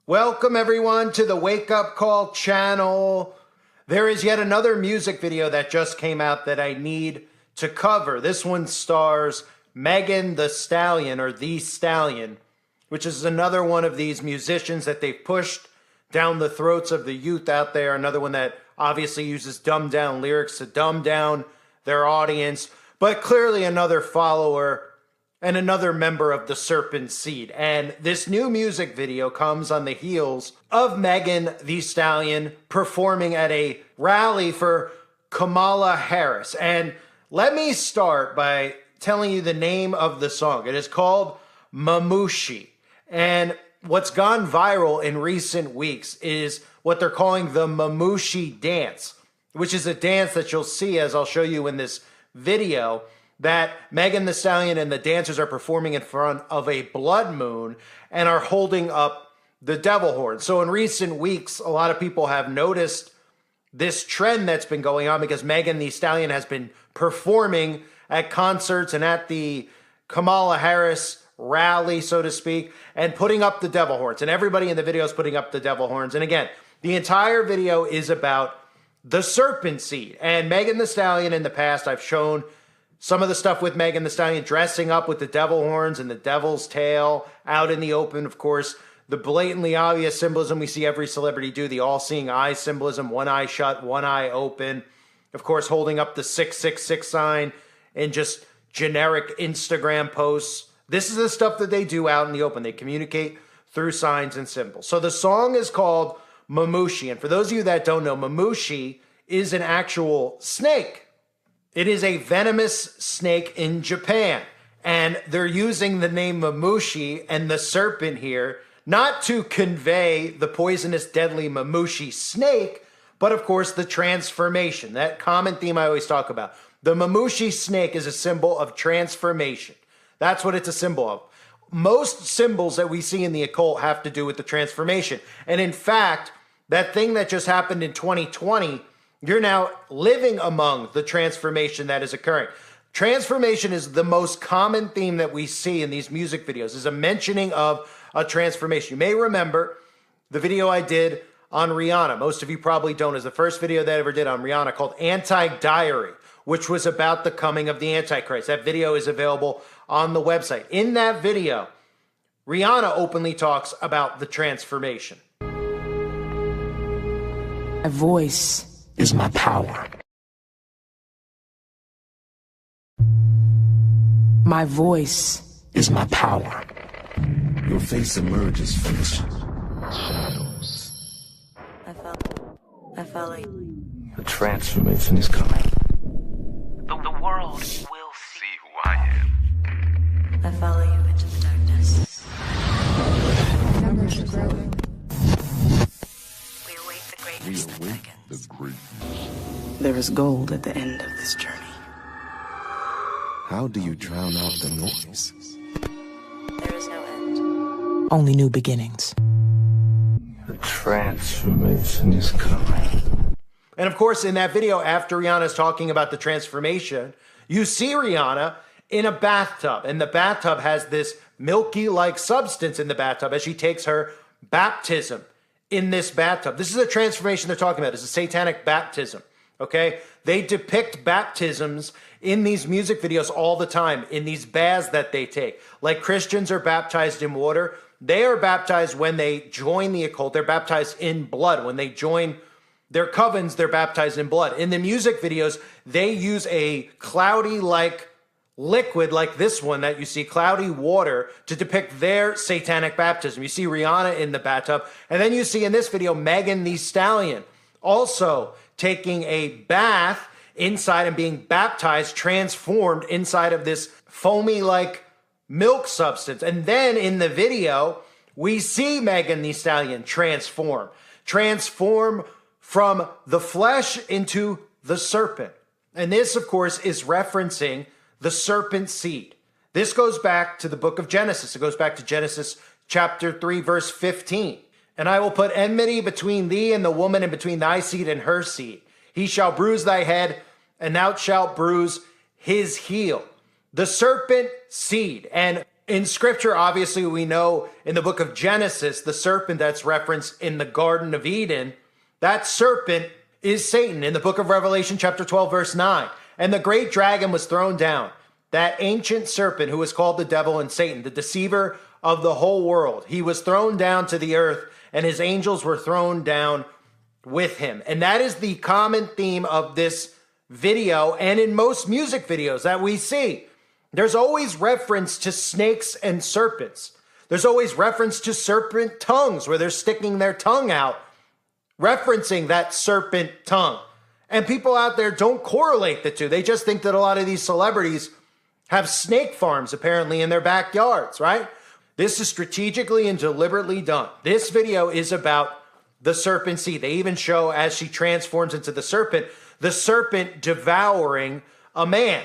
Welcome everyone to the Wake Up Call channel. There is yet another music video that just came out that I need to cover. This one stars Megan Thee Stallion, or The Stallion, which is another one of these musicians that they've pushed down the throats of the youth out there. Another one that obviously uses dumbed down lyrics to dumb down their audience, but clearly another follower and another member of the Serpent seed. And this new music video comes on the heels of Megan Thee Stallion performing at a rally for Kamala Harris. And let me start by telling you the name of the song. It is called Mamushi. And what's gone viral in recent weeks is what they're calling the Mamushi dance, which is a dance that you'll see, as I'll show you in this video, that Megan Thee Stallion and the dancers are performing in front of a blood moon and are holding up the devil horn. So in recent weeks, a lot of people have noticed this trend that's been going on because Megan Thee Stallion has been performing at concerts and at the Kamala Harris rally, so to speak, and putting up the devil horns. And everybody in the video is putting up the devil horns. And again, the entire video is about the Serpent seed. And Megan Thee Stallion, in the past, I've shown some of the stuff with Megan Thee Stallion dressing up with the devil horns and the devil's tail out in the open. Of course, the blatantly obvious symbolism we see every celebrity do, the all-seeing eye symbolism, one eye shut, one eye open. Of course, holding up the 666 sign in just generic Instagram posts. This is the stuff that they do out in the open. They communicate through signs and symbols. So the song is called Mamushi. And for those of you that don't know, Mamushi is an actual snake. It is a venomous snake in Japan, and they're using the name Mamushi and the serpent here, not to convey the poisonous, deadly Mamushi snake, but of course the transformation, that common theme I always talk about. The Mamushi snake is a symbol of transformation. That's what it's a symbol of. Most symbols that we see in the occult have to do with the transformation. And in fact, that thing that just happened in 2020, you're now living among the transformation that is occurring. Transformation is the most common theme that we see in these music videos, is a mentioning of a transformation. You may remember the video I did on Rihanna. Most of you probably don't. It's the first video that I ever did on Rihanna called Anti-Diary, which was about the coming of the Antichrist. That video is available on the website. In that video, Rihanna openly talks about the transformation. My voice is my power. My voice is my power. Your face emerges from the shadows. I follow you. The transformation is coming. The world will see who I am. I follow you into the darkness. Numbers are growing. We await the greatness that beckons. There is gold at the end of this journey. How do you drown out the noise? There is no end. Only new beginnings. The transformation is coming. And of course, in that video, after Rihanna's talking about the transformation, you see Rihanna in a bathtub. And the bathtub has this milky-like substance in the bathtub as she takes her baptism in this bathtub. This is a transformation they're talking about. It's a satanic baptism, okay? They depict baptisms in these music videos all the time, in these baths that they take. Like Christians are baptized in water. They are baptized when they join the occult. They're baptized in blood. When they join their covens, they're baptized in blood. In the music videos, they use a cloudy-like liquid like this one that you see, cloudy water, to depict their satanic baptism. You see Rihanna in the bathtub, and then you see in this video Megan Thee Stallion also taking a bath inside and being baptized, transformed inside of this foamy-like milk substance. And then in the video, we see Megan Thee Stallion transform from the flesh into the serpent. And this, of course, is referencing the serpent seed. This goes back to the book of Genesis. It goes back to Genesis chapter 3, verse 15. And I will put enmity between thee and the woman, and between thy seed and her seed. He shall bruise thy head, and thou shalt bruise his heel. The serpent seed. And In scripture, obviously, we know in the book of Genesis, the serpent that's referenced in the Garden of Eden, that serpent is Satan in the book of Revelation, chapter 12, verse 9. And the great dragon was thrown down, that ancient serpent who was called the devil and Satan, the deceiver of the whole world. He was thrown down to the earth, and his angels were thrown down with him. And that is the common theme of this video and in most music videos that we see. There's always reference to snakes and serpents. There's always reference to serpent tongues where they're sticking their tongue out, referencing that serpent tongue. And people out there don't correlate the two. They just think that a lot of these celebrities have snake farms apparently in their backyards, right? This is strategically and deliberately done. This video is about the serpent seed. They even show as she transforms into the serpent devouring a man.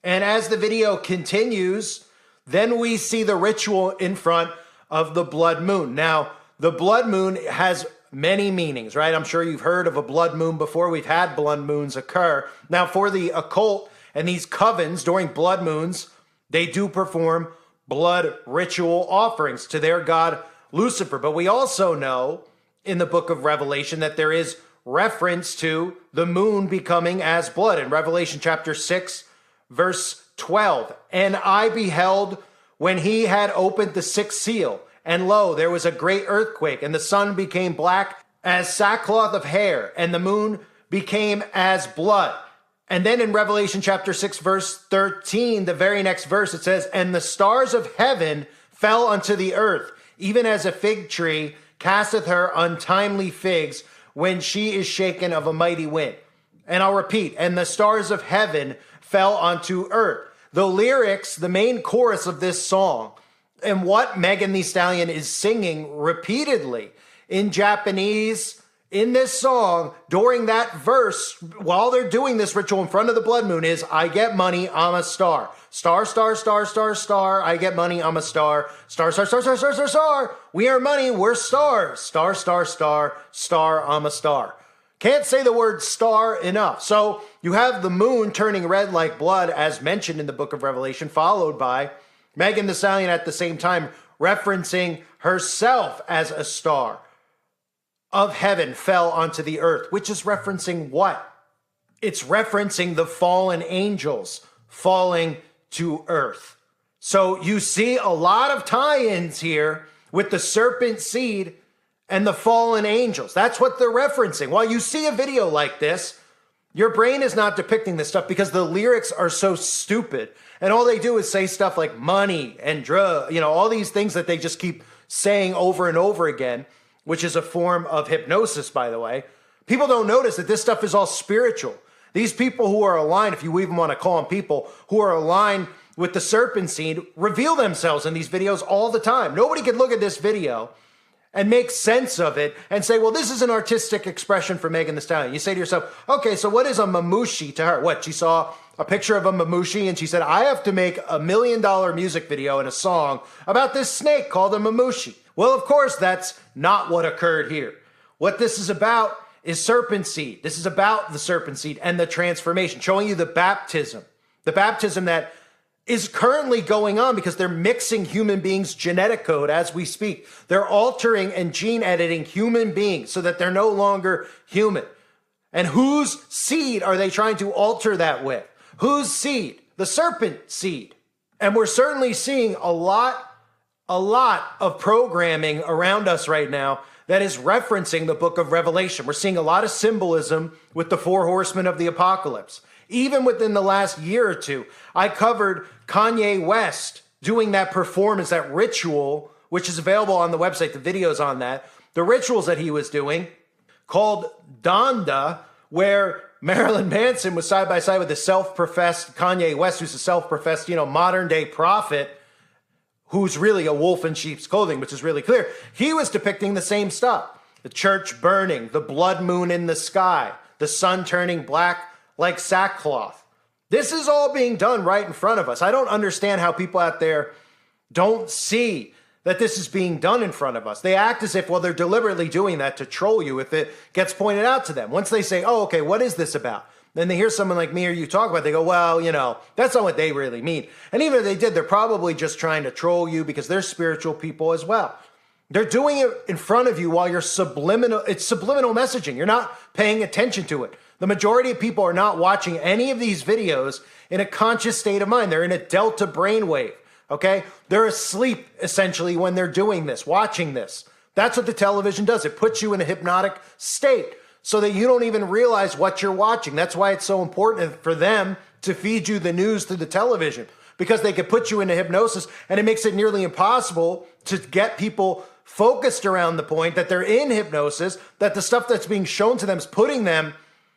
And as the video continues, then we see the ritual in front of the blood moon. Now, the blood moon has many meanings, right? I'm sure you've heard of a blood moon before. We've had blood moons occur. Now, for the occult and these covens during blood moons, they do perform blood ritual offerings to their god Lucifer. But we also know in the book of Revelation that there is reference to the moon becoming as blood. In Revelation chapter 6, verse 12, and I beheld when he had opened the sixth seal, and lo, there was a great earthquake, and the sun became black as sackcloth of hair, and the moon became as blood. And then in Revelation chapter 6, verse 13, the very next verse, it says, and the stars of heaven fell unto the earth, even as a fig tree casteth her untimely figs when she is shaken of a mighty wind. And I'll repeat, and the stars of heaven fell onto earth. The lyrics, the main chorus of this song, and what Megan Thee Stallion is singing repeatedly in Japanese in this song during that verse while they're doing this ritual in front of the blood moon is, I get money, I'm a star. Star, star, star, star, star. I get money, I'm a star. Star, star, star, star, star, star, star. We are money, we're stars. Star, star, star, star, I'm a star. Can't say the word star enough. So you have the moon turning red like blood, as mentioned in the book of Revelation, followed by Megan Thee Stallion at the same time referencing herself as a star of heaven fell onto the earth, which is referencing what? It's referencing the fallen angels falling to earth. So you see a lot of tie-ins here with the serpent seed and the fallen angels. That's what they're referencing. While you see a video like this, your brain is not depicting this stuff because the lyrics are so stupid. And all they do is say stuff like money and drug, all these things that they just keep saying over and over again, which is a form of hypnosis, by the way. People don't notice that this stuff is all spiritual. These people who are aligned, if you even want to call them people, who are aligned with the serpent seed, reveal themselves in these videos all the time. Nobody can look at this video and make sense of it and say, well, this is an artistic expression for Megan Thee Stallion. You say to yourself, okay, so what is a Mamushi to her? What, she saw a picture of a Mamushi and she said, I have to make $1 million music video and a song about this snake called a Mamushi. Well, of course, that's not what occurred here. What this is about is serpent seed. This is about the serpent seed and the transformation, showing you the baptism that is currently going on because they're mixing human beings' genetic code as we speak. They're altering and gene editing human beings so that they're no longer human. And whose seed are they trying to alter that with? Whose seed? The serpent seed. And we're certainly seeing a lot of programming around us right now that is referencing the book of Revelation. We're seeing a lot of symbolism with the 4 horsemen of the apocalypse. Even within the last year or two, I covered Kanye West doing that performance, that ritual, which is available on the website, the videos on that, the rituals that he was doing called Donda, where Marilyn Manson was side by side with the self-professed Kanye West, who's a self-professed, modern day prophet, who's really a wolf in sheep's clothing, which is really clear. He was depicting the same stuff. The church burning, the blood moon in the sky, the sun turning black like sackcloth. This is all being done right in front of us. I don't understand how people out there don't see that this is being done in front of us. They act as if, well, they're deliberately doing that to troll you if it gets pointed out to them. Once they say, oh, okay, what is this about? then they hear someone like me or you talk about it, they go, well, you know, that's not what they really mean. And even if they did, they're probably just trying to troll you because they're spiritual people as well. They're doing it in front of you while it's subliminal messaging. You're not paying attention to it. The majority of people are not watching any of these videos in a conscious state of mind. They're in a delta brainwave, okay? They're asleep, essentially, when they're doing this, watching this. That's what the television does. It puts you in a hypnotic state so that you don't even realize what you're watching. That's why it's so important for them to feed you the news through the television, because they could put you into hypnosis, and it makes it nearly impossible to get people focused around the point that they're in hypnosis, that the stuff that's being shown to them is putting them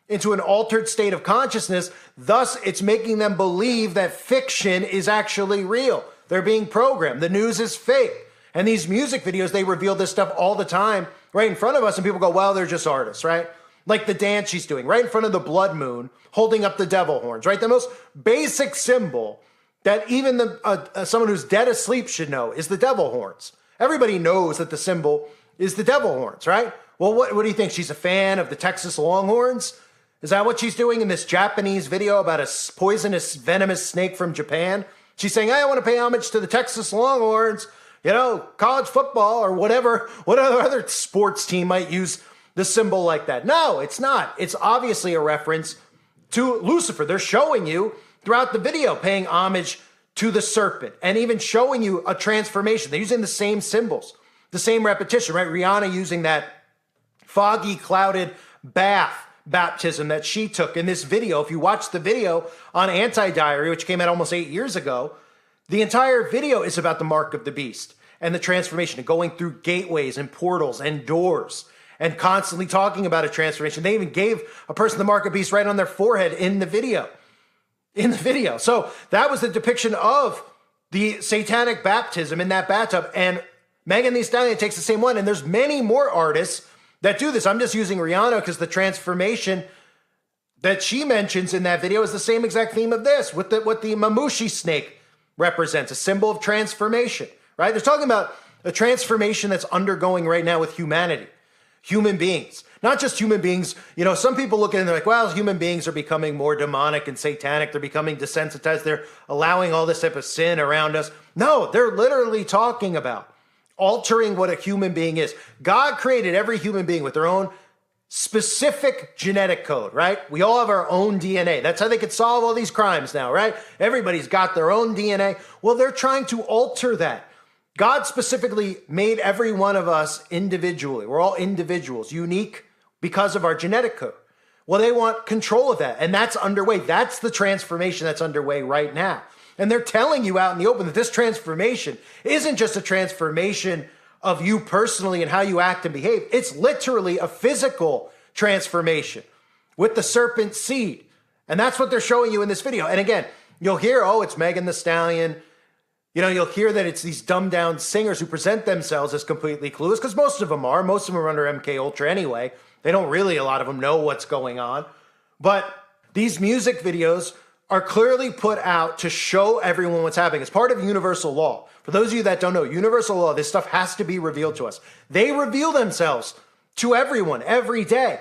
into an altered state of consciousness. Thus, it's making them believe that fiction is actually real. They're being programmed. The news is fake. And these music videos, they reveal this stuff all the time right in front of us, and people go, well, they're just artists, right? Like the dance she's doing right in front of the blood moon, holding up the devil horns, right? The most basic symbol that even someone who's dead asleep should know is the devil horns. Everybody knows that the symbol is the devil horns, right? Well, what do you think? She's a fan of the Texas Longhorns? Is that what she's doing in this Japanese video about a poisonous, venomous snake from Japan? She's saying, I want to pay homage to the Texas Longhorns, you know, college football or whatever other sports team might use the symbol like that. No, it's not. It's obviously a reference to Lucifer. They're showing you throughout the video paying homage to the serpent and even showing you a transformation. They're using the same symbols, the same repetition, right? Rihanna using that foggy, clouded baptism that she took in this video. If you watch the video on Anti-Diary, which came out almost 8 years ago, the entire video is about the mark of the beast and the transformation and going through gateways and portals and doors and constantly talking about a transformation. They even gave a person the mark of the beast right on their forehead in the video. So that was the depiction of the satanic baptism in that bathtub. And Megan Thee Stallion takes the same one. And there's many more artists that do this. I'm just using Rihanna because the transformation that she mentions in that video is the same exact theme of this, with what the Mamushi snake represents, a symbol of transformation, right? They're talking about a transformation that's undergoing right now with humanity, human beings. Not just human beings. You know, some people look at it and they're like, well, human beings are becoming more demonic and satanic. They're becoming desensitized. They're allowing all this type of sin around us. No, they're literally talking about altering what a human being is. God created every human being with their own specific genetic code, right? We all have our own DNA. That's how they could solve all these crimes now, right? Everybody's got their own DNA. Well, they're trying to alter that. God specifically made every one of us individually. We're all individuals, unique because of our genetic code. Well, they want control of that, and that's underway. That's the transformation that's underway right now. And they're telling you out in the open that this transformation isn't just a transformation of you personally and how you act and behave. It's literally a physical transformation with the serpent seed. And that's what they're showing you in this video. And again, you'll hear, oh, it's Megan Thee Stallion. You know, you'll hear that it's these dumbed down singers who present themselves as completely clueless, because most of them are. Most of them are under MK Ultra anyway. They don't really, a lot of them know what's going on. But these music videos are clearly put out to show everyone what's happening. It's part of universal law. For those of you that don't know, universal law, this stuff has to be revealed to us. They reveal themselves to everyone every day.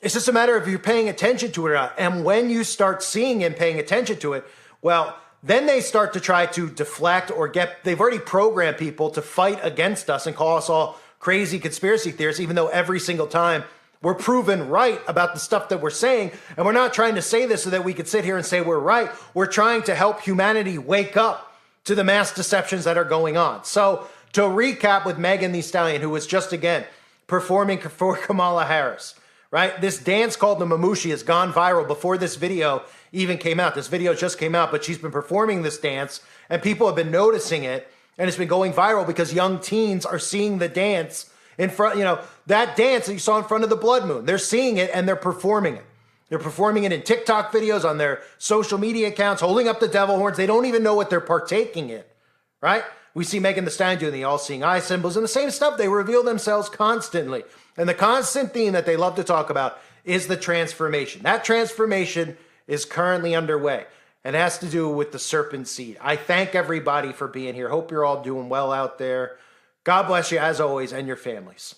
It's just a matter of if you're paying attention to it or not. And when you start seeing and paying attention to it, well, then they start to try to deflect or they've already programmed people to fight against us and call us all crazy conspiracy theorists, even though every single time we're proven right about the stuff that we're saying. And we're not trying to say this so that we could sit here and say we're right. We're trying to help humanity wake up to the mass deceptions that are going on. So to recap with Megan Thee Stallion, who was just, again, performing for Kamala Harris, right? This dance called the Mamushi has gone viral before this video even came out. This video just came out, but she's been performing this dance and people have been noticing it, and it's been going viral because young teens are seeing the dance in front, you know, that dance that you saw in front of the blood moon. They're seeing it and they're performing it. They're performing it in TikTok videos, on their social media accounts, holding up the devil horns. They don't even know what they're partaking in, right? We see Megan Thee Stallion doing the all-seeing eye symbols and the same stuff. They reveal themselves constantly. And the constant theme that they love to talk about is the transformation. That transformation is currently underway and has to do with the serpent seed. I thank everybody for being here. Hope you're all doing well out there. God bless you as always and your families.